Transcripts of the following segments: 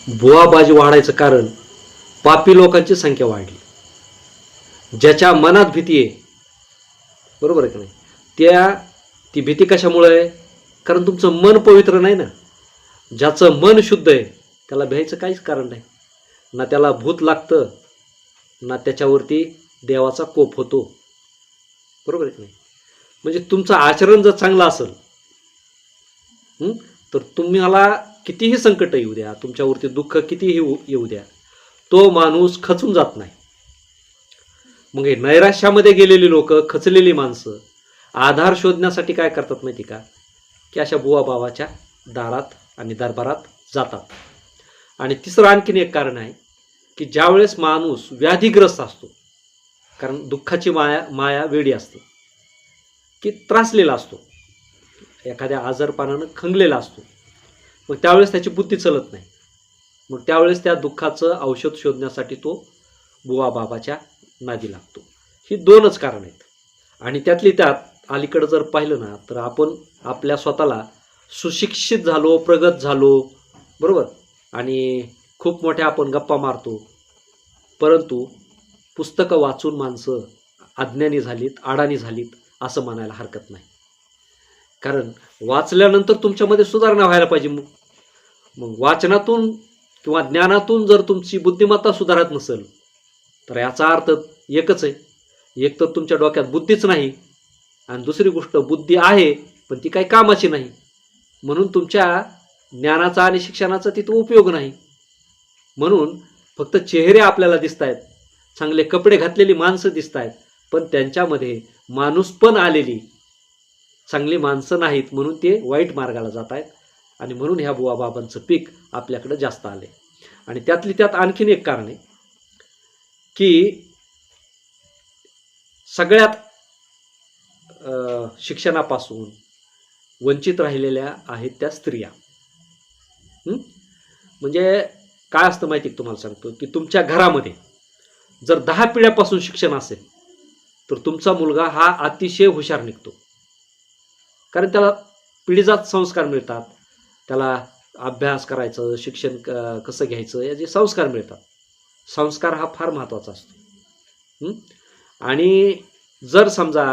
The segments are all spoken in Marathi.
बुवाबाजी वाढायचं कारण पापी लोकांची संख्या वाढली. ज्याच्या मनात भीती आहे, बरोबर आहे की नाही, ती भीती कशामुळे आहे? कारण तुमचं मन पवित्र नाही ना. ज्याचं मन शुद्ध आहे त्याला भ्यायचं काहीच कारण नाही. ना त्याला भूत लागतं, ना त्याच्यावरती देवाचा कोप होतो. बरोबर आहे की नाही? म्हणजे तुमचं आचरण जर चांगलं असेल तर तुम्हाला कितीही संकट येऊ द्या, तुमच्यावरती दुःख कितीही येऊ द्या, तो माणूस खचून जात नाही. मग हे नैराश्यामध्ये गेलेली लोक, खचलेली माणसं आधार शोधण्यासाठी काय करतात माहिती का, की अशा बुवाबावाच्या दारात आणि दरबारात जातात. आणि तिसरं आणखीन एक कारण आहे की ज्यावेळेस माणूस व्याधीग्रस्त असतो, कारण दुःखाची माया वेडी असते, की त्रासलेला असतो, एखाद्या आजारपणानं खंगलेला असतो, मग त्यावेळेस त्याची बुद्धी चलत नाही. मग त्यावेळेस त्या दुःखाचं औषध शोधण्यासाठी तो बुवाबाबाच्या नादी लागतो. ही दोनच कारण आहेत. आणि त्यातली त्यात अलीकडं जर पाहिलं ना, तर आपण आपल्या स्वतःला सुशिक्षित झालो, प्रगत झालो, बरोबर, आणि खूप मोठ्या आपण गप्पा मारतो, परंतु पुस्तकं वाचून माणसं अज्ञानी झालीत, अडाणी झालीत असं म्हणायला हरकत नाही. कारण वाचल्यानंतर तुमच्यामध्ये सुधारणा व्हायला पाहिजे. मग वाचनातून किंवा ज्ञानातून जर तुमची बुद्धिमत्ता सुधारत नसेल तर याचा अर्थ एकच आहे, एक तर तुमच्या डोक्यात बुद्धीच नाही, आणि दुसरी गोष्ट बुद्धी आहे पण ती काही कामाची नाही, म्हणून तुमच्या ज्ञानाचा आणि शिक्षणाचा तिथं उपयोग नाही. म्हणून फक्त चेहरे आपल्याला दिसत आहेत, चांगले कपडे घातलेली माणसं दिसत आहेत, पण त्यांच्यामध्ये माणूस पण आलेली चांगली माणसं नाहीत, म्हणून ते वाईट मार्गाला जात आहेत. आणि म्हणून ह्या बुवाबाबांचं पीक आपल्याकडे जास्त आले. आणि त्यातली त्यात आणखीन एक कारण आहे की सगळ्यात शिक्षणापासून वंचित राहिलेल्या आहेत त्या स्त्रिया. म्हणजे काय असतं माहिती आहे, तुम्हाला सांगतो की तुमच्या घरामध्ये जर 10 पिढ्यापासून शिक्षण असेल तर तुमचा मुलगा हा अतिशय हुशार निघतो. कारण त्याला पिढीजात संस्कार मिळतात, त्याला अभ्यास करायचं, शिक्षण कसं घ्यायचं याचे संस्कार मिळतात. संस्कार हा फार महत्त्वाचा असतो. आणि जर समजा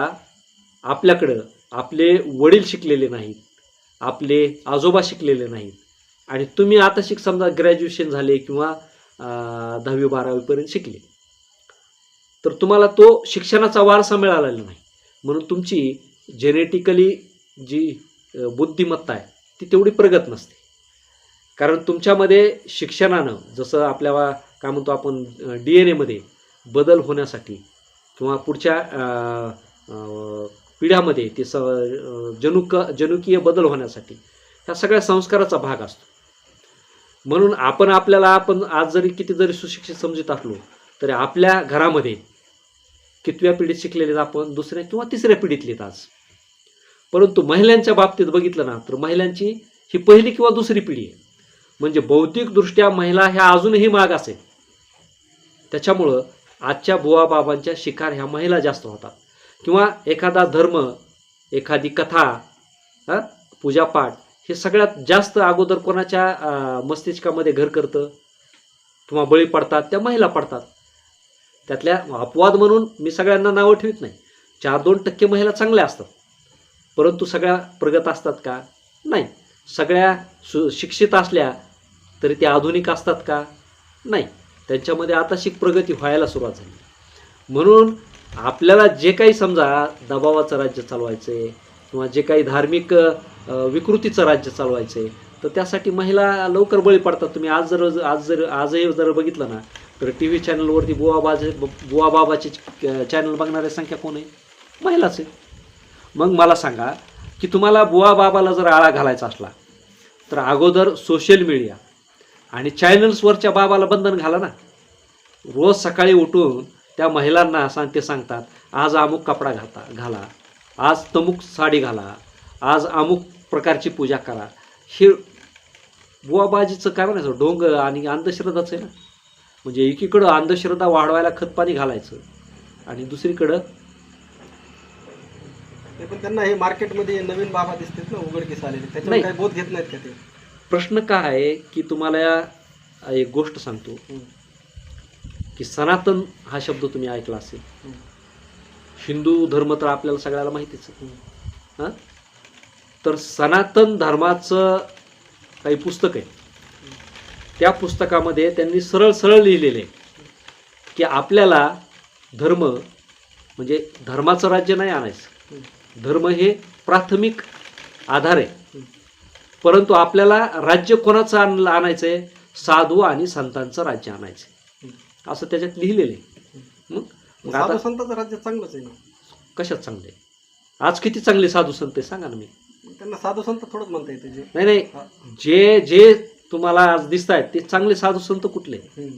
आपल्याकडं आपले वडील शिकलेले नाहीत, आपले आजोबा शिकलेले नाहीत, आणि तुम्ही आता समजा ग्रॅज्युएशन झाले किंवा 10वी 12वीपर्यंत शिकले, तर तुम्हाला तो शिक्षणाचा वारसा मिळालेला नाही, म्हणून तुमची जेनेटिकली जी बुद्धिमत्ता आहे ती तेवढी प्रगत नसते. कारण तुमच्यामध्ये शिक्षणानं जसं आपल्याला काय म्हणतो आपण DNA मध्ये बदल होण्यासाठी किंवा पुढच्या पिढ्यामध्ये ते जनुकीय बदल होण्यासाठी ह्या सगळ्या संस्काराचा भाग असतो. म्हणून आपण आज जरी किती जरी सुशिक्षित समजत असलो तरी आपल्या घरामध्ये कितव्या पिढीत शिकलेले आपण दुसऱ्या किंवा तिसऱ्या पिढीतलेत आज. परंतु महिलांच्या बाबतीत बघितलं ना तर महिलांची ही पहिली किंवा दुसरी पिढी आहे. म्हणजे बौद्धिकदृष्ट्या महिला ह्या अजूनही माग असेल. त्याच्यामुळं आजच्या बुवाबाबांच्या शिकार ह्या महिला जास्त होतात. किंवा एखादा धर्म, एखादी कथा, पूजापाठ हे सगळ्यात जास्त अगोदर कोणाच्या मस्तिष्कामध्ये घर करतं किंवा बळी पडतात त्या महिला पडतात. त्यातल्या अपवाद म्हणून मी सगळ्यांना नावं ठेवत नाही, 4-2% महिला चांगल्या असतात, परंतु सगळ्या प्रगत असतात का? नाही. सगळ्या शिक्षित असल्या तरी ते आधुनिक असतात का? नाही. त्यांच्यामध्ये आता प्रगती व्हायला सुरुवात झाली. म्हणून आपल्याला जे काही समजा दबावाचं राज्य चालवायचं आहे किंवा जे काही धार्मिक विकृतीचं राज्य चालवायचं आहे तर त्यासाठी महिला लवकर बळी पडतात. तुम्ही आजही जर बघितलं ना तर TV चॅनलवरती बुवाबाबाचे चॅनल बघणाऱ्या संख्या कोण आहे? महिलाच आहे. मग मला सांगा की तुम्हाला बुवाबाबाला जर आळा घालायचा असला तर अगोदर सोशल मीडिया आणि चॅनल्सवरच्या बाबाला बंधन घाला ना. रोज सकाळी उठून त्या महिलांना ते सांगतात आज अमुक कपडा घाला, आज तमुक साडी घाला, आज अमुक प्रकारची पूजा करा. हे बुवाबाजीचं कारण आहे ढोंग आणि अंधश्रद्धाच आहे ना. म्हणजे एकीकडं अंधश्रद्धा वाढवायला खतपाणी घालायचं आणि दुसरीकडं पण त्यांना हे मार्केटमध्ये नवीन बाबा दिसतात ना उघडकीस आलेले, त्याच्यावर काही बोध घेत नाहीत का ते? प्रश्न काय आहे की तुम्हाला एक गोष्ट सांगतो हं. की सनातन हा शब्द तुम्ही ऐकला असेल. हं. हिंदू धर्म तर आपल्याला सगळ्याला माहितीच आहे. हं. हां, तर सनातन धर्माचं काही पुस्तक आहे. त्या पुस्तकामध्ये त्यांनी सरळ सरळ लिहिलेलं आहे की आपल्याला धर्म म्हणजे धर्माचं राज्य नाही आणायचं. हं. धर्म हे प्राथमिक आधार आहे, हं. परंतु आपल्याला राज्य कोणाचं आणायचं आहे? साधू आणि संतांचं राज्य आणायचं आहे, हं. असं त्याच्यात लिहिलेलं आहे. मग साधू आता संतांचं राज्य चांगलंच आहे ना. कशात चांगले? आज किती चांगले साधू संत आहे सांगा ना. मी मग त्यांना साधू संत थोडंच म्हणता येते जे. नाही नाही, हा. जे जे तुम्हाला आज दिसत आहेत ते चांगले साधू संत कुठले? हं.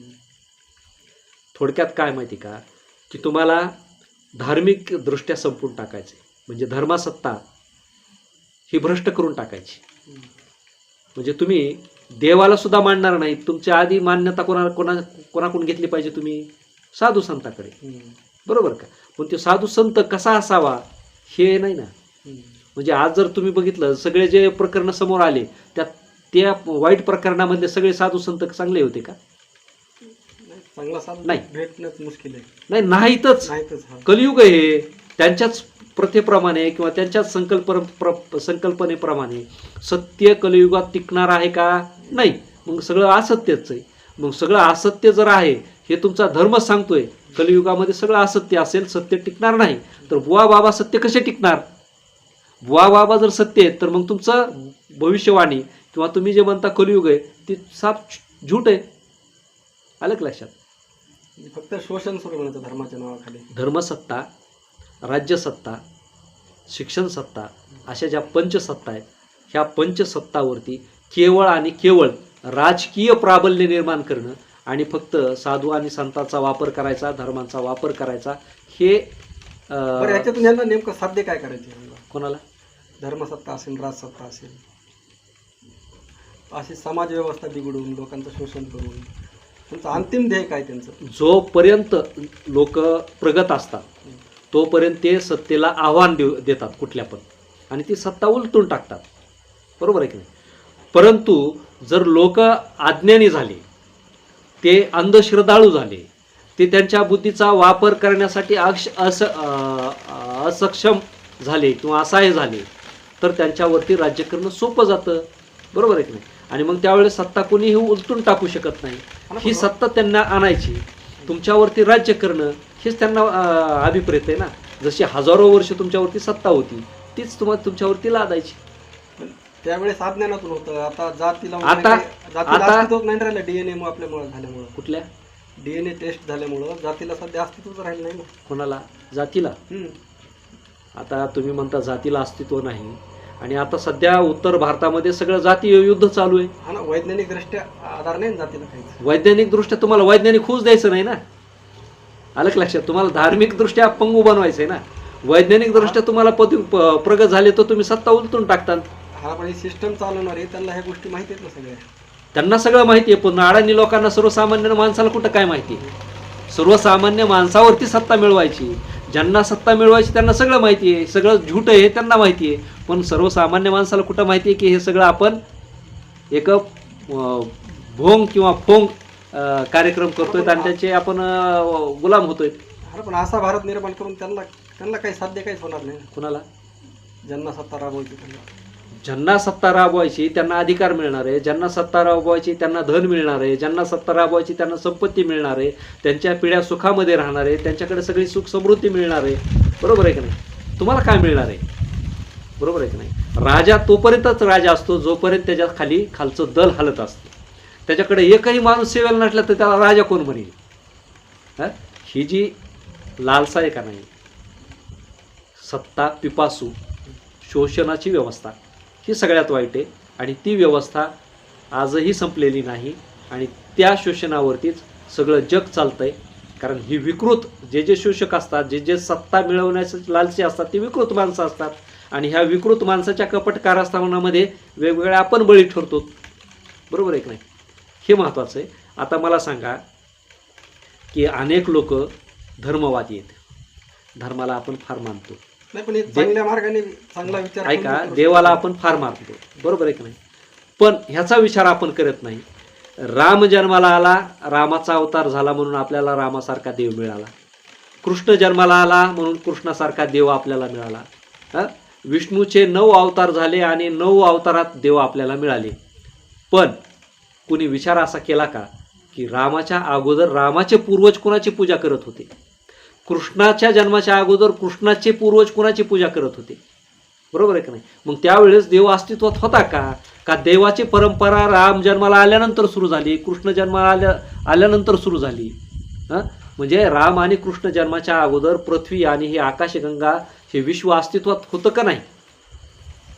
थोडक्यात काय माहिती का, की तुम्हाला धार्मिक दृष्ट्या संपून टाकायचे, म्हणजे धर्मसत्ता ही भ्रष्ट करून टाकायची. हं. म्हणजे तुम्ही देवाला सुद्धा मानणार नाही. तुमच्या आधी मान्यता कोणाकडून घेतली पाहिजे? तुम्ही साधू संताकडे, हं. बरोबर का? पण तो साधू संत कसा असावा हे नाही ना. हं. म्हणजे आज जर तुम्ही बघितलं सगळे जे प्रकरण समोर आले त्या वाईट प्रकरणामधले सगळे साधू संत चांगले होते का? चांगला साधू नाही. भेटणंच मुश्किल आहे. नाही, नाहीतच. नाहीतच. हा. कलियुग आहे. त्यांच्याच प्रथेप्रमाणे किंवा त्यांच्याच संकल्पनेप्रमाणे सत्य कलियुगात टिकणार आहे का? नाही. मग सगळं असत्यच आहे. मग सगळं असत्य जर आहे, हे तुमचा धर्म सांगतोय, कलियुगामध्ये सगळं असत्य असेल, सत्य टिकणार नाही, तर बुवा बाबा सत्य कसे टिकणार? बुवा बाबा जर सत्य आहे तर मग तुमचं भविष्यवाणी किंवा तुम्ही जे म्हणता कलियुग आहे ती साफ झूट आहे. आलं का लक्षात? फक्त शोषण सुरू म्हणतं धर्माच्या नावाखाली. धर्मसत्ता, राज्यसत्ता, शिक्षण सत्ता अशा ज्या पंचसत्ता आहेत, ह्या पंचसत्तावरती केवळ आणि केवळ राजकीय प्राबल्य निर्माण करणं आणि फक्त साधू आणि संतांचा वापर करायचा, धर्मांचा वापर करायचा, हे बरं, याच्यातून यांना नेमकं साध्य काय करायचे? कोणाला? धर्मसत्ता असेल, राजसत्ता असेल, अशी समाज व्यवस्था बिघडून लोकांचं शोषण करून त्यांचं अंतिम ध्येय काय त्यांचं? जोपर्यंत लोक प्रगत असतात तोपर्यंत ते सत्तेला आव्हान देतात कुठल्या पण, आणि ती सत्ता उलटून टाकतात. बरोबर आहे की नाही? परंतु जर लोक अज्ञानी झाले, ते अंधश्रद्धाळू झाले, ते त्यांच्या बुद्धीचा वापर करण्यासाठी असक्षम झाले किंवा असहाय्य झाले, तर त्यांच्यावरती राज्य करणं सोपं जातं. बरोबर आहे की नाही? आणि मग त्यावेळेस सत्ता कोणीही उलटून टाकू शकत नाही. ही सत्ता त्यांना आणायची, तुमच्यावरती राज्य करणं, हेच त्यांना अभिप्रेत आहे ना. जशी हजारो वर्ष तुमच्यावरती सत्ता होती तीच तुमच्यावरती लादायची. त्यावेळेस अज्ञानातून होतं. आता जातीला आता अस्तित्वच नाही राहिलं. डीएनए आपल्यामुळे झाल्यामुळं, कुठल्या डीएनए टेस्ट झाल्यामुळं जातीला सध्या अस्तित्वच राहिलं नाही ना. कोणाला? जातीला. हं. आता तुम्ही म्हणता जातीला अस्तित्व नाही, आणि आता सध्या उत्तर भारतामध्ये सगळं जातीय युद्ध चालू आहे. हा ना, वैज्ञानिक दृष्ट्या आधार नाही ना जातीला काहीच. वैज्ञानिक दृष्ट्या तुम्हाला वैज्ञानिक खूच द्यायचं नाही ना. आलं का लक्षात? तुम्हाला धार्मिक दृष्ट्या पंगू बनवायचं आहे ना. वैज्ञानिक दृष्ट्या तुम्हाला प्रगत झाले तर तुम्ही सत्ता उलटून टाकता. हा, पण ही सिस्टम चालवणारे त्यांना ह्या गोष्टी माहिती आहेत ना सगळ्या. त्यांना सगळं माहिती आहे, पण अडाणी लोकांना, सर्वसामान्य माणसाला कुठं काय माहिती आहे? सर्वसामान्य माणसावरती सत्ता मिळवायची, ज्यांना सत्ता मिळवायची त्यांना सगळं माहिती आहे, सगळं झूट आहे हे त्यांना माहिती आहे. पण सर्वसामान्य माणसाला कुठं माहिती आहे की हे सगळं आपण एक भोंग किंवा फोंग कार्यक्रम करतोय आणि त्याचे आपण गुलाम होतोय. हा, पण असा भारत निर्माण करून त्यांना काही साध्य काहीच होणार नाही. कुणाला? ज्यांना सत्ता राबवायची त्यांना. ज्यांना सत्ता राबवायची त्यांना अधिकार मिळणार आहे, ज्यांना सत्ता राबवायची त्यांना धन मिळणार आहे, ज्यांना सत्ता राबवायची त्यांना संपत्ती मिळणार आहे, त्यांच्या पिढ्या सुखामध्ये राहणार आहे, त्यांच्याकडे सगळी सुख समृद्धी मिळणार आहे. बरोबर आहे की नाही? तुम्हाला काय मिळणार आहे? बरोबर आहे की नाही? राजा तोपर्यंतच राजा असतो जोपर्यंत त्याच्या खाली खालचं दल हलत असतं. त्याच्याकडे एकही माणूस सेवेला नसला तर त्याला राजा कोण म्हणेल? ही जी लालसा आहे का नाही, सत्ता पिपासू, शोषणाची व्यवस्था, ही सगळ्यात वाईट आहे. आणि ती व्यवस्था आजही संपलेली नाही, आणि त्या शोषणावरतीच सगळं जग चालतंय. कारण ही विकृत जे शोषक असतात, जे सत्ता मिळवण्याचे लालची असतात, ती विकृत माणसं असतात. आणि ह्या विकृत माणसाच्या कपट कारस्थानामध्ये वेगवेगळ्या आपण बळी ठरतो. बरोबर आहे की नाही? हे महत्त्वाचं आहे. आता मला सांगा की अनेक लोक धर्मवादी आहेत, धर्माला आपण फार मानतो. नाही, पण चांगल्या मार्गाने चांगला विचार ऐका, देवाला आपण फार मानतो. बरोबर आहे की नाही? पण ह्याचा विचार आपण करत नाही राम जन्माला आला, रामाचा अवतार झाला म्हणून आपल्याला रामासारखा देव मिळाला. कृष्ण जन्माला आला म्हणून कृष्णासारखा देव आपल्याला मिळाला. विष्णूचे 9 अवतार झाले आणि 9 अवतारात देव आपल्याला मिळाले. पण कुणी विचार असा केला का की रामाच्या अगोदर रामाचे पूर्वज कुणाची पूजा करत होते? कृष्णाच्या जन्माच्या अगोदर कृष्णाचे पूर्वज कुणाची पूजा करत होते? बरोबर आहे का नाही? मग त्यावेळेस देव अस्तित्वात होता का देवाची परंपरा राम जन्माला आल्यानंतर सुरू झाली, कृष्ण जन्माला आल्यानंतर सुरू झाली? म्हणजे राम आणि कृष्ण जन्माच्या अगोदर पृथ्वी आणि हे आकाशगंगा हे विश्व अस्तित्वात होतं का नाही?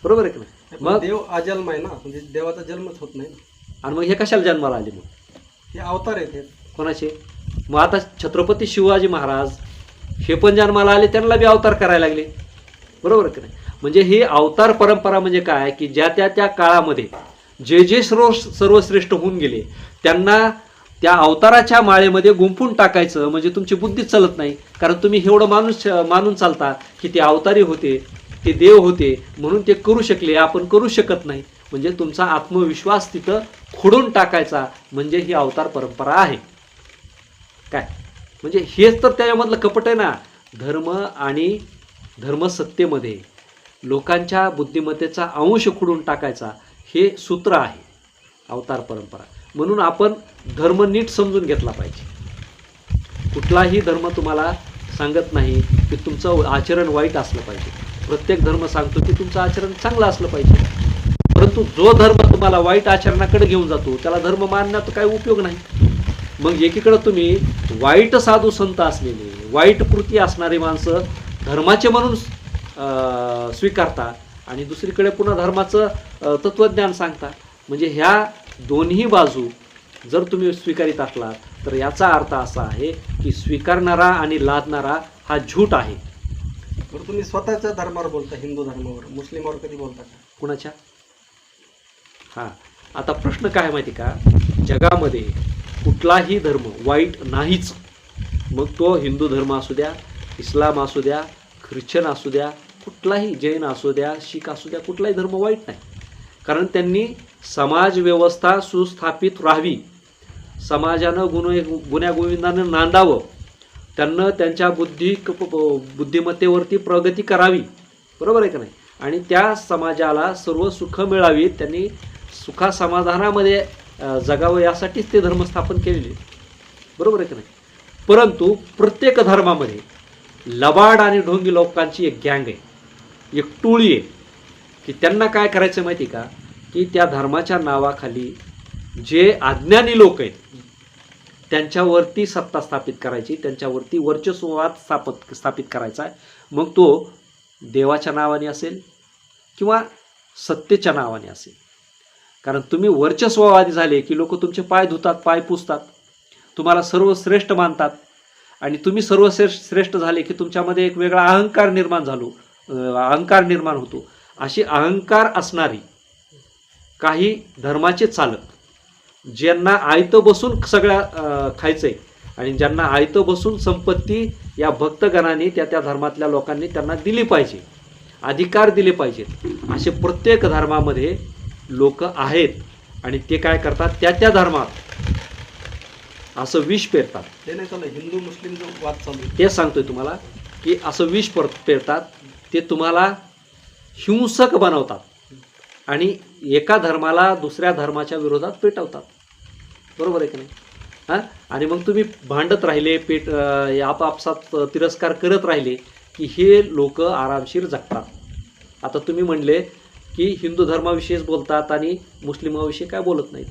बरोबर आहे का नाही? मग देव अजन्म आहे ना, म्हणजे देवाचा जन्मच होत नाही ना. आणि मग हे कशाला जन्माला आले? मग हे अवतार आहेत हे. कोणाचे? मग आता छत्रपती शिवाजी महाराज हे पण जन्माला आले, त्यांना बी अवतार करायला लागले. बरोबर की नाही? म्हणजे ही अवतार परंपरा म्हणजे काय की ज्या त्या काळामध्ये जे सर्वश्रेष्ठ होऊन गेले त्यांना त्या अवताराच्या माळेमध्ये गुंफून टाकायचं, म्हणजे तुमची बुद्धी चालत नाही. कारण तुम्ही एवढं मानून चालता की ते अवतारी होते, ते देव होते म्हणून ते करू शकले, आपण करू शकत नाही. म्हणजे तुमचा आत्मविश्वास तिथं खोडून टाकायचा, म्हणजे ही अवतार परंपरा आहे. काय म्हणजे हेच तर त्याच्यामधलं कपट आहे ना. धर्म आणि धर्मसत्तेमध्ये लोकांच्या बुद्धिमत्तेचा अंश खोडून टाकायचा हे सूत्र आहे अवतार परंपरा. म्हणून आपण धर्म नीट समजून घेतला पाहिजे. कुठलाही धर्म तुम्हाला सांगत नाही की तुमचं आचरण वाईट असलं पाहिजे. प्रत्येक धर्म सांगतो की तुमचं आचरण चांगलं असलं पाहिजे. परंतु जो धर्म तुम्हाला वाईट आचरणाकडे घेऊन जातो त्याला धर्म मानण्याचा काही उपयोग नाही. मग एकीकडे तुम्ही वाईट साधू संत असलेले, वाईट कृती असणारी माणसं धर्माचे म्हणून स्वीकारता आणि दुसरीकडे पुन्हा धर्माचं तत्त्वज्ञान सांगता. म्हणजे ह्या दोन्ही बाजू जर तुम्ही स्वीकारित असलात तर याचा अर्थ असा आहे की स्वीकारणारा आणि लादणारा हा झूट आहे. बरं, तुम्ही स्वतःच्या धर्मावर बोलता, हिंदू धर्मावर, मुस्लिमावर कधी बोलता का? कुणाच्या? हां, आता प्रश्न काय माहिती का, जगामध्ये कुठलाही धर्म वाईट नाहीच. मग तो हिंदू धर्म असू द्या, इस्लाम असू द्या, ख्रिश्चन असू द्या, कुठलाही जैन असू द्या, शीख असू द्या, कुठलाही धर्म वाईट नाही. कारण त्यांनी समाज व्यवस्था सुस्थापित राहावी, समाजानं गुण्यागोविंदानं नांदावं, त्यांना त्यांच्या बुद्धिमत्तेवरती प्रगती करावी. बरोबर आहे का नाही? आणि त्या समाजाला सर्व सुख मिळावी, त्यांनी सुखासमाधानामध्ये जगावं यासाठीच ते धर्म स्थापन केलेले. बरोबर आहे का नाही? परंतु प्रत्येक धर्मामध्ये लबाड आणि ढोंगी लोकांची एक गँग आहे, एक टोळी आहे की त्यांना काय करायचं माहिती का की त्या धर्माच्या नावाखाली जे अज्ञानी लोक आहेत त्यांच्यावरती सत्ता स्थापित करायची, त्यांच्यावरती वर्चस्ववाद स्थापित करायचा आहे. मग तो देवाच्या नावाने असेल किंवा सत्तेच्या नावाने असेल. कारण तुम्ही वर्चस्ववादी झाले की लोक तुमचे पाय धुतात, पाय पुसतात, तुम्हाला सर्वश्रेष्ठ मानतात. आणि तुम्ही सर्वश्रेष्ठ झाले की तुमच्यामध्ये एक वेगळा अहंकार निर्माण होतो. अशी अहंकार असणारी काही धर्माचे चालक, ज्यांना आयतं बसून सगळ्या खायचंय आणि ज्यांना आयतं बसून संपत्ती या भक्तगणांनी त्या धर्मातल्या लोकांनी त्यांना दिली पाहिजे, अधिकार दिले पाहिजेत, असे प्रत्येक धर्मामध्ये लोक आहेत. आणि ते काय करतात, त्या धर्मात असं विष पेरतात. ते नाही चालू, हिंदू मुस्लिम जो वाद चालू आहे ते सांगतोय तुम्हाला की असं विष पेरतात. ते तुम्हाला हिंसक बनवतात आणि एका धर्माला दुसऱ्या धर्माच्या विरोधात पेटवतात. बरोबर आहे की नाही? हां, आणि मग तुम्ही भांडत राहिले, आपापसात तिरस्कार करत राहिले की हे लोक आरामशीर जगतात. आता तुम्ही म्हणले की हिंदू धर्माविषयीच बोलतात आणि मुस्लिमाविषयी काय बोलत नाहीत.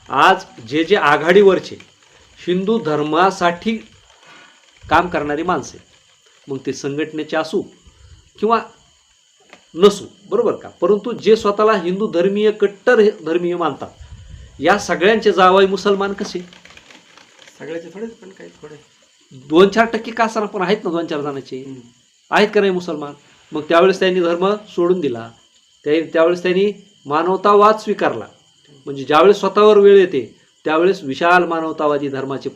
आज जे आघाडीवरचे हिंदू धर्मासाठी काम करणारी माणसे, मग ते संघटनेचे असू किंवा नसू, बरोबर का, परंतु जे स्वतःला हिंदू धर्मीय, कट्टर धर्मीय मानतात, या सगळ्यांचे जावई मुसलमान कसे? सगळ्याचे थोडेच, पण काही थोडे 2-4% का असणार, पण आहेत ना 2-4 जणांचे आहेत का नाही मुसलमान. मग त्यावेळेस त्यांनी धर्म सोडून दिला, त्यावेळेस त्यांनी मानवतावाद स्वीकारला. म्हणजे ज्यावेळेस स्वतःवर वेळ येते त्यावेळेस विशाल मानवतावादी धर्माचे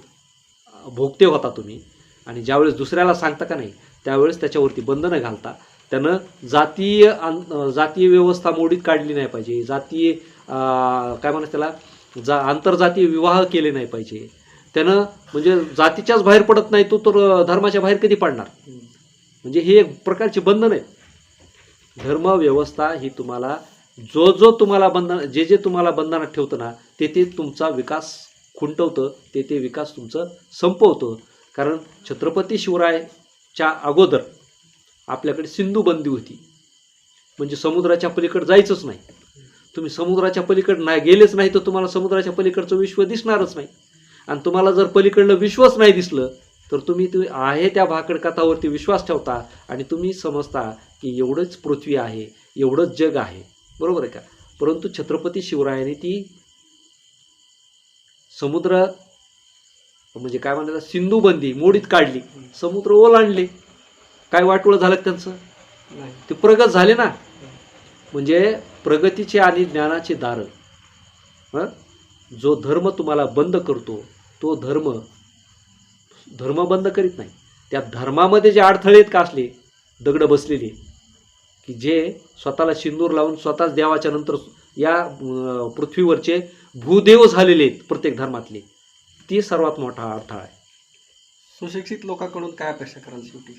भोगते होता तुम्ही. आणि ज्यावेळेस दुसऱ्याला सांगता का नाही त्यावेळेस त्याच्यावरती बंधनं घालता. त्यानं जातीय व्यवस्था मोडीत काढली नाही पाहिजे, जातीय काय म्हणतात त्याला, आंतरजातीय विवाह केले नाही पाहिजे. त्यानं म्हणजे जातीच्याच बाहेर पडत नाही तो, तर धर्माच्या बाहेर कधी पडणार? म्हणजे ही एक प्रकारची बंधन आहे. धर्म व्यवस्था ही तुम्हाला जो तुम्हाला बंधन, जे तुम्हाला बंधनात ठेवतं ना, ते तुमचा विकास खुंटवतं, ते विकास तुमचं संपवतं. कारण छत्रपती शिवरायच्या अगोदर आपल्याकडे सिंधू बंदी होती, म्हणजे समुद्राच्या पलीकडे जायचंच नाही. तुम्ही समुद्राच्या पलीकडे नाही गेलेच नाही तर तुम्हाला समुद्राच्या पलीकडचं विश्व दिसणारच नाही. आणि तुम्हाला जर पलीकडलं विश्वच नाही दिसलं तर तुम्ही आहे त्या भाकड कथावरती विश्वास ठेवता आणि तुम्ही समजता की एवढंच पृथ्वी आहे, एवढंच जग आहे. बरोबर आहे का? परंतु छत्रपती शिवरायांनी ती समुद्र म्हणजे काय म्हणतात सिंधू बंदी मोडीत काढली, समुद्र ओलांडले. काय वाटोळं झालं त्यांचं? ते प्रगत झाले ना. म्हणजे प्रगतीचे आणि ज्ञानाचे दार, जो धर्म तुम्हाला बंद करतो तो धर्म बंद करीत नाही. त्या धर्मामध्ये जे अडथळे आहेत का असले दगड बसलेले, की जे स्वतःला सिंदूर लावून स्वतःच देवाच्या नंतर या पृथ्वीवरचे भूदेव झालेले आहेत प्रत्येक धर्मातले, ती सर्वात मोठा अडथळा आहे. सुशिक्षित लोकांकडून काय अपेक्षा कराल शेवटी?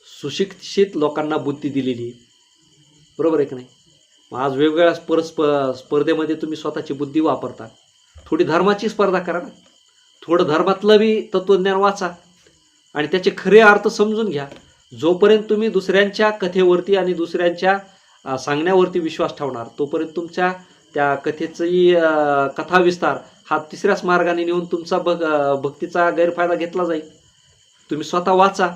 सुशिक्षित लोकांना बुद्धी दिलेली, बरोबर आहे की नाही? मग आज वेगवेगळ्या स्पर्धेमध्ये तुम्ही स्वतःची बुद्धी वापरता. थोडी धर्माची स्पर्धा करा ना, थोडं धर्मातलं बी तत्त्वज्ञान वाचा आणि त्याचे खरे अर्थ समजून घ्या. जोपर्यंत तुम्ही दुसऱ्यांच्या कथेवरती आणि दुसऱ्यांच्या सांगण्यावरती विश्वास ठेवणार तोपर्यंत तुमच्या त्या कथेची कथाविस्तार हा तिसऱ्याच मार्गाने नेऊन तुमचा भक्तीचा गैरफायदा घेतला जाईल. तुम्ही स्वतः वाचा.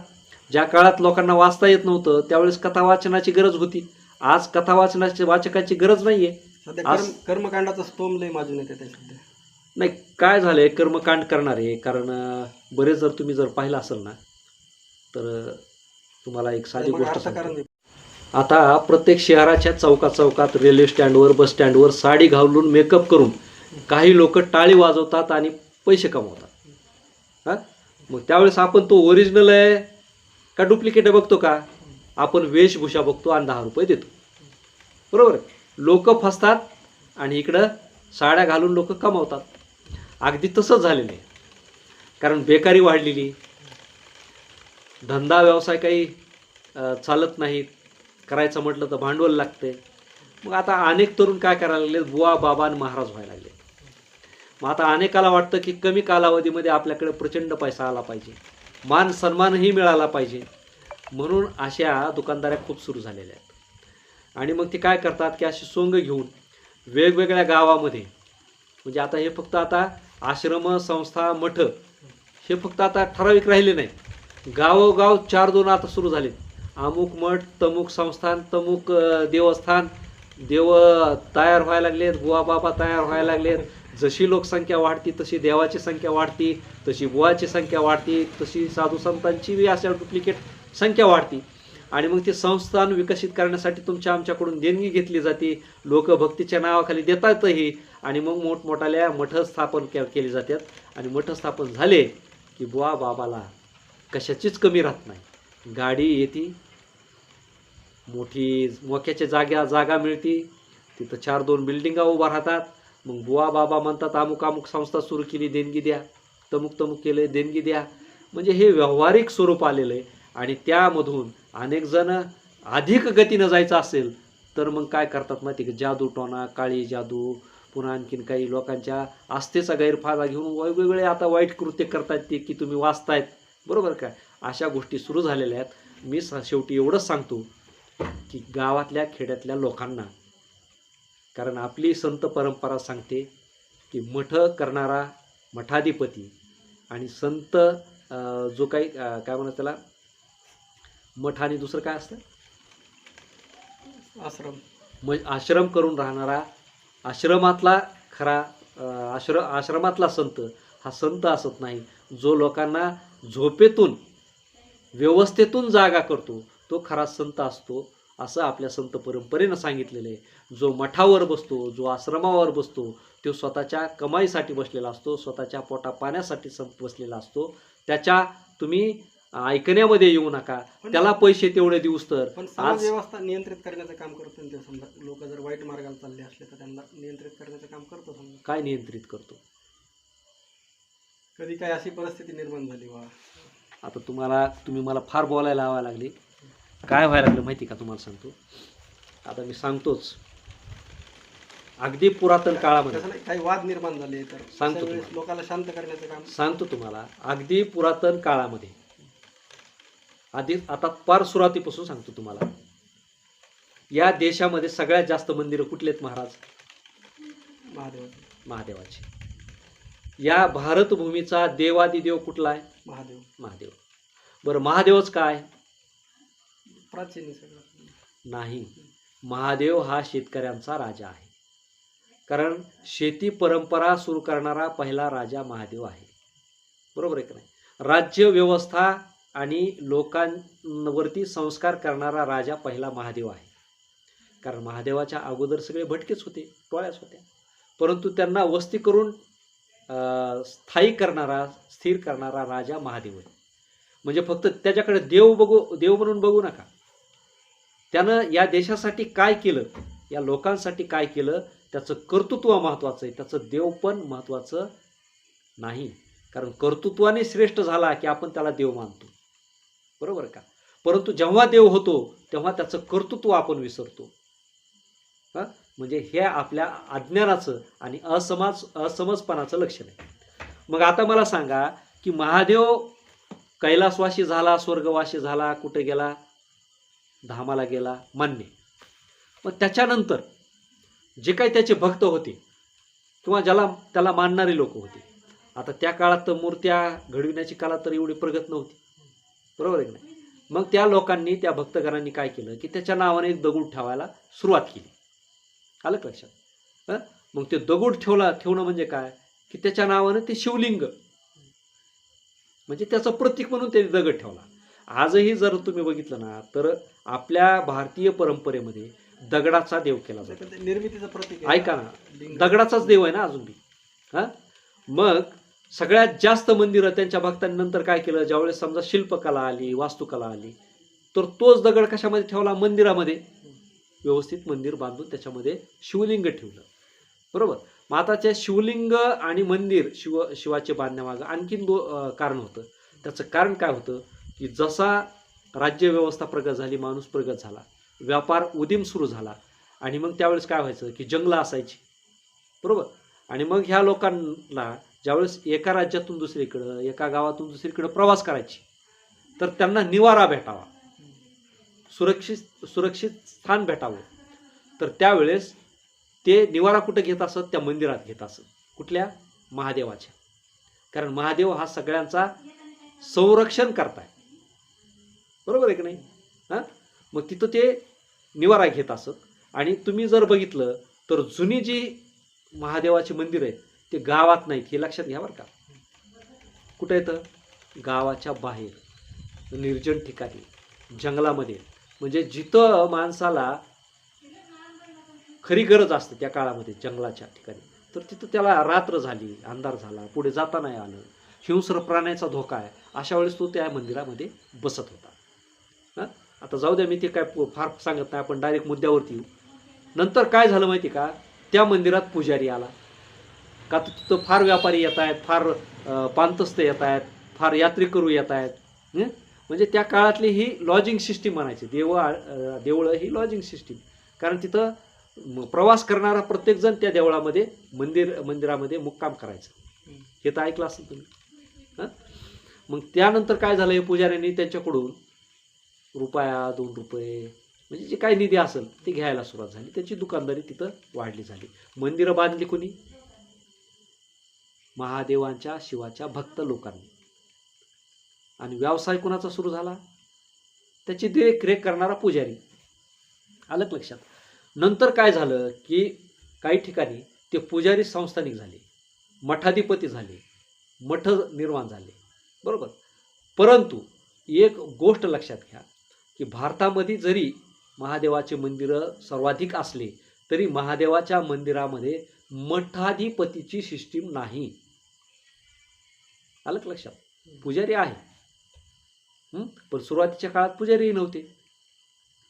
ज्या काळात लोकांना वाचता येत नव्हतं त्यावेळेस कथा वाचनाची गरज होती. आज कथा वाचकाची गरज नाहीये. सध्या कर्मकांडाचा स्तोम लय माजून येते त्या सध्या. नाही, काय झालंय कर्मकांड करणारे, कारण बरेच जर तुम्ही जर पाहिलं असेल ना तर तुम्हाला एक साधी गोष्ट सांगतो. आता प्रत्येक शहराच्या चौकात रेल्वे स्टँडवर बस स्टँडवर साडी घालून मेकअप करून काही लोक टाळी वाजवतात आणि पैसे कमवतात. मग त्यावेळेस आपण तो ओरिजिनल आहे का डुप्लिकेट आहे बघतो का? आपण वेशभूषा बघतो आणि 10 रुपये देतो. बरोबर आहे? लोक फसतात आणि इकडं साड्या घालून लोक कमावतात. अगदी तसंच झालेलं आहे. कारण बेकारी वाढलेली, धंदा व्यवसाय काही चालत नाहीत. करायचं म्हटलं तर भांडवल लागते. मग आता अनेक तरुण काय करायला लागले, बुवा बाबा आणि महाराज व्हायला लागले. मग आता अनेकाला वाटतं की कमी कालावधीमध्ये आपल्याकडे प्रचंड पैसा आला पाहिजे, मान सन्मानही मिळाला पाहिजे, म्हणून अशा दुकानदाऱ्या खूप सुरू झालेल्या आहेत. आणि मग ते काय करतात की अशी सोंग घेऊन वेगवेगळ्या गावामध्ये, म्हणजे आता हे फक्त आता आश्रम संस्था मठ हे फक्त आता ठराविक राहिले नाही, गावोगाव 4-2 आता सुरू झाले. अमुक मठ, तमुक संस्थान, तमुक देवस्थान, देव तयार व्हायला लागलेत, बुवा बाबा तयार व्हायला लागलेत. जशी लोकसंख्या वाढती तशी देवाची संख्या वाढती, तशी बुवाची संख्या वाढती, तशी साधू संतांची बी अशा डुप्लिकेट संख्या वाढती. आणि मग ते संस्थान विकसित करण्यासाठी तुमच्या आमच्याकडून देणगी घेतली जाते. लोक भक्तीच्या नावाखाली देतातही आणि मग मोठमोठाल्या मठ स्थापन केली जातात. आणि मठ स्थापन झाले की बुवा बाबाला कशाचीच कमी राहत नाही. गाडी येते, मोठी मोक्याच्या जागा मिळते, तिथं 4-2 बिल्डिंगा उभा राहतात. मग बुवा बाबा म्हणतात अमुक संस्था सुरू केली, देणगी द्या, तमुक केलं, देणगी द्या. म्हणजे हे व्यावहारिक स्वरूप आलेलं आहे. आणि त्यामधून अनेक जण अधिक गतीनं जायचं असेल तर मग काय करतात माहिती का, जादू टोना, काळी जादू, पुन्हा आणखीन काही लोकांच्या आस्थेचा गैरफायदा घेऊन वेगवेगळे आता वाईट कृत्य करतायत ते की तुम्ही वाचतायत. बरोबर का? अशा गोष्टी सुरू झालेल्या आहेत. मी शेवटी एवढंच सांगतो की गावातल्या खेड्यातल्या लोकांना, कारण आपली संत परंपरा सांगते की मठ करणारा मठाधिपती आणि संत जो काही काय म्हणतात त्याला मठ आणि दुसरं काय असतं आश्रम करून राहणारा आश्रमातला खरा आश्रमातला संत हा संत असत नाही. जो लोकांना झोपेतून व्यवस्थेतून जागा करतो तो खरा संत असतो, असं आपल्या संत परंपरेनं सांगितलेलं आहे. जो मठावर बसतो, जो आश्रमावर बसतो, तो स्वतःच्या कमाईसाठी बसलेला असतो, स्वतःच्या पोटा पाण्यासाठी बसलेला असतो. त्याच्या तुम्ही ऐकण्यामध्ये येऊ नका, त्याला पैसे तेवढे देऊस तर. पण समाज व्यवस्था नियंत्रित करण्याचं काम करतो ना ते. समजा लोक जर वाईट मार्गाला चालले असले तर त्यांना नियंत्रित करण्याचं काम करतो. समजा काय नियंत्रित करतो? कधी काय अशी परिस्थिती निर्माण झाली वा, आता तुम्ही मला फार बोलायला लावा लागली. काय व्हायला लागलं माहिती का, तुम्हाला सांगतो. आता मी सांगतोच. अगदी पुरातन काळामध्ये तसं नाही, काही वाद निर्माण झाले तर सांगतो अशा वेळेस तुम्हाला. लोकांना शांत करण्याचं काम. सांगतो तुम्हाला. अगदी पुरातन काळामध्ये, आधी आता फार सुरुवातीपासून सांगतो तुम्हाला. या देशामध्ये सगळ्यात जास्त मंदिरं कुठले आहेत महाराज? महादेवाचे. या भारतभूमीचा देवादिदेव कुठला आहे? महादेव. बरं, महादेवच काय? प्राचीन सगळं नाही. महादेव हा शेतकऱ्यांचा राजा आहे. कारण शेती परंपरा सुरू करणारा पहिला राजा महादेव आहे. बरोबर आहे का नाही? राज्य व्यवस्था आणि लोकांवरती संस्कार करणारा राजा पहिला महादेव आहे. कारण महादेवाच्या अगोदर सगळे भटकेच होते, टोळ्याच होत्या. परंतु त्यांना वस्ती करून स्थायी करणारा, स्थिर करणारा राजा महादेव आहे. म्हणजे फक्त त्याच्याकडे देव म्हणून बघू नका. त्यानं या देशासाठी काय केलं, या लोकांसाठी काय केलं, त्याचं कर्तृत्व महत्त्वाचं आहे. त्याचं देव पण महत्त्वाचं नाही. कारण कर्तृत्वाने श्रेष्ठ झाला की आपण त्याला देव मानतो. बरोबर का? परंतु जेव्हा देव होतो तेव्हा त्याचं कर्तृत्व आपण विसरतो. म्हणजे हे आपल्या अज्ञानाचं आणि असमजपणाचं लक्षण आहे. मग आता मला सांगा की महादेव कैलासवासी झाला, स्वर्गवासी झाला, कुठे गेला? धामाला गेला, मान्य. मग त्याच्यानंतर जे काही त्याचे भक्त होते किंवा त्याला मानणारे लोक होते, आता त्या काळात तर मूर्त्या घडविण्याची कला तर एवढी प्रगत नव्हती. बरोबर आहे की नाही? मग त्या लोकांनी, त्या भक्तगणांनी काय केलं की त्याच्या नावाने एक दगड ठेवायला सुरुवात केली. आलं का लक्षात? मग ते दगड ठेवणं म्हणजे काय की त्याच्या नावाने ते शिवलिंग, म्हणजे त्याचं प्रतीक म्हणून त्यांनी दगड ठेवला. आजही जर तुम्ही बघितलं ना तर आपल्या भारतीय परंपरेमध्ये दगडाचा देव केला जातो. निर्मितीचं प्रतीक. ऐका ना, दगडाचाच देव आहे ना अजून बी. मग सगळ्यात जास्त मंदिरं त्यांच्या भक्तांनंतर काय केलं, ज्यावेळेस समजा शिल्पकला आली, वास्तुकला आली, तर तोच दगड कशामध्ये ठेवला? मंदिरामध्ये. व्यवस्थित मंदिर बांधून त्याच्यामध्ये शिवलिंग ठेवलं. बरोबर. मग आता त्या शिवलिंग आणि मंदिर शिवाचे बांधण्यामागं आणखीन कारण होतं. त्याचं कारण काय होतं की जसा राज्यव्यवस्था प्रगत झाली, माणूस प्रगत झाला, व्यापार उदीम सुरू झाला, आणि मग त्यावेळेस काय व्हायचं की जंगलं असायची. बरोबर. आणि मग ह्या लोकांना ज्यावेळेस एका राज्यातून दुसरीकडं, एका गावातून दुसरीकडं प्रवास करायची, तर त्यांना निवारा भेटावा, सुरक्षित स्थान भेटावं. तर त्यावेळेस ते निवारा कुठं घेत असत? त्या मंदिरात घेत असत. कुठल्या? महादेवाच्या. कारण महादेव हा सगळ्यांचा संरक्षण करताय. बरोबर आहे की नाही? मग तिथं ते निवारा घेत असत. आणि तुम्ही जर बघितलं तर जुनी जी महादेवाची मंदिर आहेत ते गावात नाहीत, हे लक्षात घ्या बरं का. कुठं येतं? गावाच्या बाहेर, निर्जन ठिकाणी, जंगलामध्ये. म्हणजे जिथं माणसाला खरी गरज असते त्या काळामध्ये, जंगलाच्या ठिकाणी, तर तिथं त्याला रात्र झाली, अंधार झाला, पुढे जाता नाही आलं, हिंस्र प्राण्याचा धोका आहे, अशा वेळेस तो त्या मंदिरामध्ये बसत होता. आता जाऊ द्या, मी ते काय फार सांगत नाही, आपण डायरेक्ट मुद्द्यावरती येऊ. नंतर काय झालं माहिती का? त्या मंदिरात पुजारी आला का, तिथं फार व्यापारी येत आहेत, फार पांतस्थ येत आहेत, फार यात्रेकरू येत आहेत. म्हणजे त्या काळातली ही लॉजिंग सिस्टीम म्हणायची. देवळं ही लॉजिंग सिस्टीम. कारण तिथं प्रवास करणारा प्रत्येकजण त्या देवळामध्ये, मंदिरामध्ये मुक्काम करायचं. हे तर ऐकलं असेल तुम्ही. मग त्यानंतर काय झालं, हे पुजाऱ्यांनी त्यांच्याकडून रुपया, 2 रुपये, म्हणजे जे काही निधी असेल ते घ्यायला सुरुवात झाली. त्याची दुकानदारी तिथं वाढली झाली. मंदिरं बांधली कोणी? महादेवांच्या, शिवाच्या भक्त लोकांनी. आणि व्यवसाय कोणाचा सुरू झाला? त्याची देखरेख करणारा पुजारी. आलं लक्षात? नंतर काय झालं की काही ठिकाणी ते पुजारी संस्थानिक झाले, मठाधिपती झाले, मठ निर्माण झाले. बरोबर. परंतु एक गोष्ट लक्षात घ्या की भारतामध्ये जरी महादेवाचे मंदिरं सर्वाधिक असले तरी महादेवाच्या मंदिरामध्ये मठाधिपतीची सिस्टीम नाही. आलं लक्षात? पुजारी आहे पण सुरुवातीच्या काळात पुजारीही नव्हते.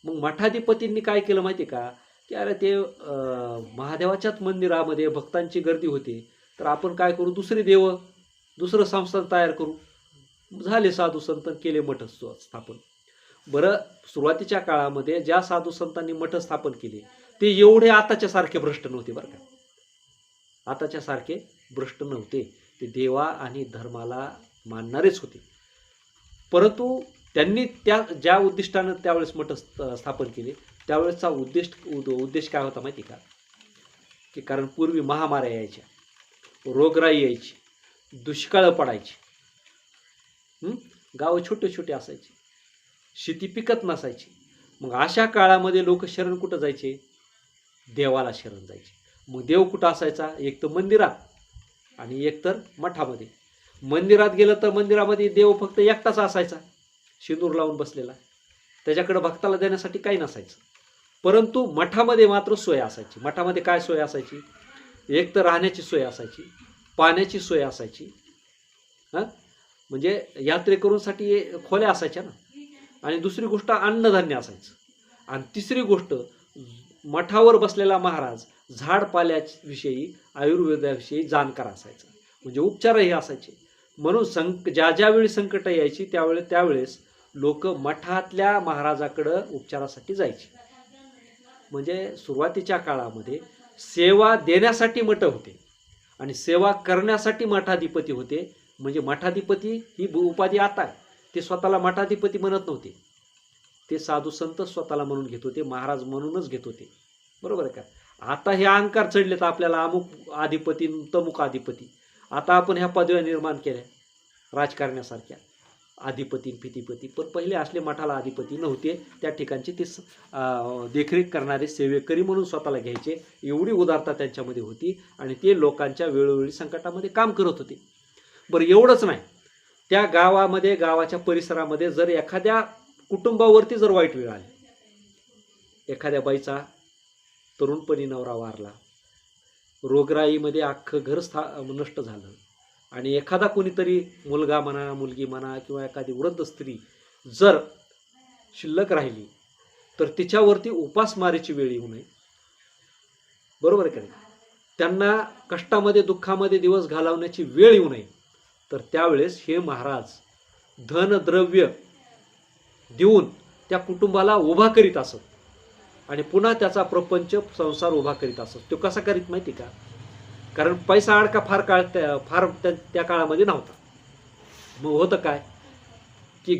मग मठाधिपतींनी काय केलं माहिती आहे का, की अरे ते महादेवाच्याच मंदिरामध्ये भक्तांची गर्दी होते, तर आपण काय करू, दुसरं संस्थान तयार करू. झाले साधू संत, केले मठ स्थापन. बरं, सुरुवातीच्या काळामध्ये ज्या साधू संतांनी मठ स्थापन केले ते एवढे आताच्या सारखे भ्रष्ट नव्हते बरं का. आताच्या सारखे भ्रष्ट नव्हते. ते देवा आणि धर्माला मानणारेच होते. परंतु त्यांनी ज्या उद्दिष्टानं त्यावेळेस मठ स्थापन केले, त्यावेळेसचा उद्देश काय होता माहिती का, की कारण पूर्वी महामाऱ्या यायच्या, रोगराई यायची, दुष्काळ पडायची, गावं छोटे छोटे असायचे, शेती पिकत नसायची. मग अशा काळामध्ये लोक शरण कुठं जायचे, देवाला शरण जायचे. मग देव कुठं असायचा, एक तर मंदिरात आणि एक तर मठामध्ये. मंदिरात गेलं तर मंदिरामध्ये देव फक्त एकटाच असायचा, सिंदूर लावून बसलेला, त्याच्याकडे भक्ताला देण्यासाठी काही नसायचं. परंतु मठामध्ये मात्र सोय असायची. मठामध्ये काय सोय असायची, एक तर राहण्याची सोय असायची, पाण्याची सोय असायची, म्हणजे यात्रेकरूंसाठी खोल्या असायच्या ना, आणि दुसरी गोष्ट अन्नधान्य असायचं, आणि तिसरी गोष्ट मठावर बसलेला महाराज झाडपाल्याविषयी, आयुर्वेदाविषयी जाणकार असायचा, म्हणजे उपचारही असायचे. म्हणून ज्यावेळी संकट यायची त्यावेळेस लोक मठातल्या महाराजाकडं उपचारासाठी जायचे. म्हणजे सुरुवातीच्या काळामध्ये सेवा देण्यासाठी मठ होते आणि सेवा करण्यासाठी मठाधिपती होते. म्हणजे मठाधिपती ही उपाधी आता आहे, ते स्वतःला मठाधिपती म्हणत नव्हते, ते साधू संत स्वतःला म्हणून घेत होते, महाराज म्हणूनच घेत होते. बरोबर आहे का. आता हे अहंकार चढलेत आपल्याला, अमुक अधिपती तमुक अधिपती. आता आपण ह्या पदव्या निर्माण केल्या राजकारण्यासारख्या, अधिपती फितिपती. पण पहिले असले मठाला अधिपती नव्हते, त्या ठिकाणचे ते देखरेख करणारे सेवेकरी म्हणून स्वतःला घ्यायचे, एवढी उदारता त्यांच्यामध्ये होती, आणि ते लोकांच्या वेळोवेळी संकटामध्ये काम करत होते. बरं, एवढंच नाही, त्या गावामध्ये, गावाच्या परिसरामध्ये जर एखाद्या कुटुंबावरती जर वाईट वेळ आली, एखाद्या बाईचा तरुणपणी नवरा वारला, रोगराईमध्ये अख्खं घर नष्ट झालं, आणि एखादा कोणीतरी मुलगा म्हणा, मुलगी म्हणा, किंवा एखादी वृद्ध स्त्री जर शिल्लक राहिली, तर तिच्यावरती उपासमारीची वेळ येऊ नये. बरोबर आहे का. त्यांना कष्टामध्ये दुःखामध्ये दिवस घालवण्याची वेळ येऊ नये. तर त्यावेळेस हे महाराज धनद्रव्य देऊन त्या कुटुंबाला उभा करीत असत, आणि पुन्हा त्याचा प्रपंच संसार उभा करीत असत. तो कसा करीत माहिती का, कारण पैसा अडका फार त्या काळामध्ये नव्हता. मग होतं काय, की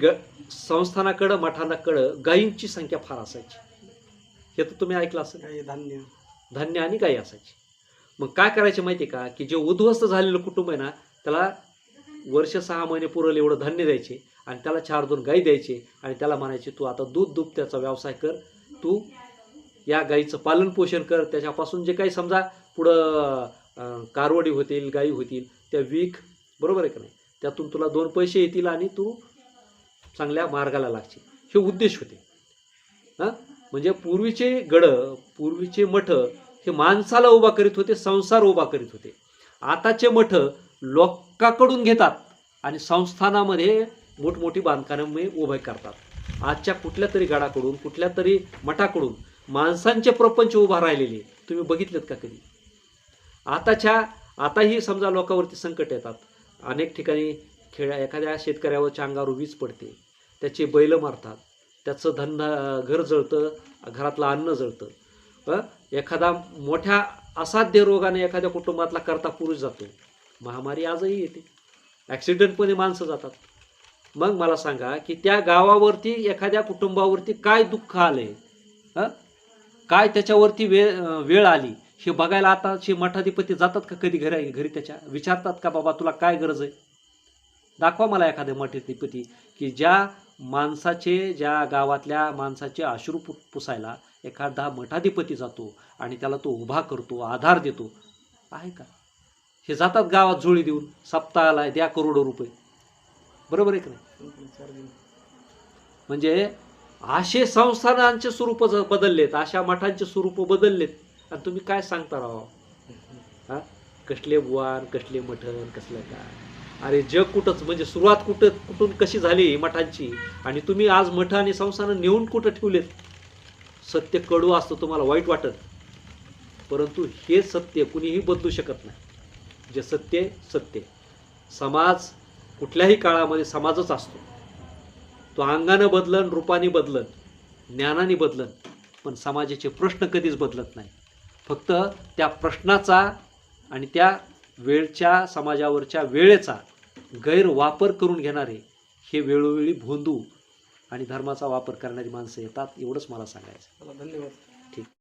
संस्थानाकडं, मठानाकडं गायींची संख्या फार असायची. हे तर तुम्ही ऐकलं असेल, धान्य आणि गायी असायची. मग काय करायचे माहिती का, की जे उद्ध्वस्त झालेलं कुटुंब आहे ना, त्याला वर्ष 6 महिने पुरेल एवढं धान्य द्यायचे, आणि त्याला 4-2 गायी द्यायचे, आणि त्याला म्हणायचे तू आता दूध त्याचा व्यवसाय कर, तू या गायीचं पालन पोषण कर, त्याच्यापासून जे काही समजा पुढं कारवडी होतील, गायी होतील, त्या विक. बरोबर आहे का नाही. त्यातून तुला 2 पैसे येतील आणि तू चांगल्या मार्गाला लागशील. हे उद्देश होते. म्हणजे पूर्वीचे गडं, पूर्वीचे मठ हे माणसाला उभा करीत होते, संसार उभा करीत होते. आताचे मठ लोकांकडून घेतात आणि संस्थानामध्ये मोठमोठी बांधकामे उभे करतात. आजच्या कुठल्या तरी गडाकडून, कुठल्या तरी मठाकडून माणसांचे प्रपंच उभा राहिलेले तुम्ही बघितलेत का कधी. आताही समजा लोकांवरती संकट येतात. अनेक ठिकाणी एखाद्या शेतकऱ्यावरच्या अंगावर वीज पडते, त्याचे बैल मारतात, त्याचं घर जळतं, घरातलं अन्न जळतं. एखादा मोठ्या असाध्य रोगाने एखाद्या कुटुंबातला करता पुरुष जातो. महामारी आजही येते, ॲक्सिडेंटमध्ये माणसं जातात. मग मला सांगा की त्या गावावरती, एखाद्या कुटुंबावरती काय दुःख आलंय, काय त्याच्यावरती वेळ आली, हे बघायला आताचे मठाधिपती जातात का कधी घरी त्याच्या, विचारतात का बाबा तुला काय गरज आहे, दाखवा मला एखादे मठाधिपती की ज्या गावातल्या माणसाचे अश्रू पुसायला एखादा मठाधिपती जातो आणि त्याला तो उभा करतो, आधार देतो. आहे का. हे जातात गावात झोळी देऊन, सप्ताहाला द्या करोडो रुपये. बरोबर आहे की नाही. म्हणजे असे संस्थानांचे स्वरूप बदललेत, अशा मठांचे स्वरूप बदललेत, आणि तुम्ही काय सांगता राव. कसले बुवान, कसले मठण, कसलं काय. अरे जग कुठंच, म्हणजे सुरुवात कुठून कशी झाली मठांची, आणि तुम्ही आज मठ आणि संस्थानं नेऊन कुठं ठेवलेत. सत्य कडू असतं, तुम्हाला वाईट वाटत, परंतु हे सत्य कुणीही बदलू शकत नाही. जे सत्य सत्य. समाज कुठल्याही काळामध्ये समाजच असतो. तो अंगानं बदलन, रूपाने बदलन, ज्ञानाने बदलन, पण समाजाचे प्रश्न कधीच बदलत नाही. फक्त त्या प्रश्नाचा आणि त्या वेळच्या समाजावरच्या वेळेचा गैरवापर करून घेणारे हे वेळोवेळी भोंदू आणि धर्माचा वापर करणारी माणसं येतात. एवढंच मला सांगायचं. चला, धन्यवाद. ठीक.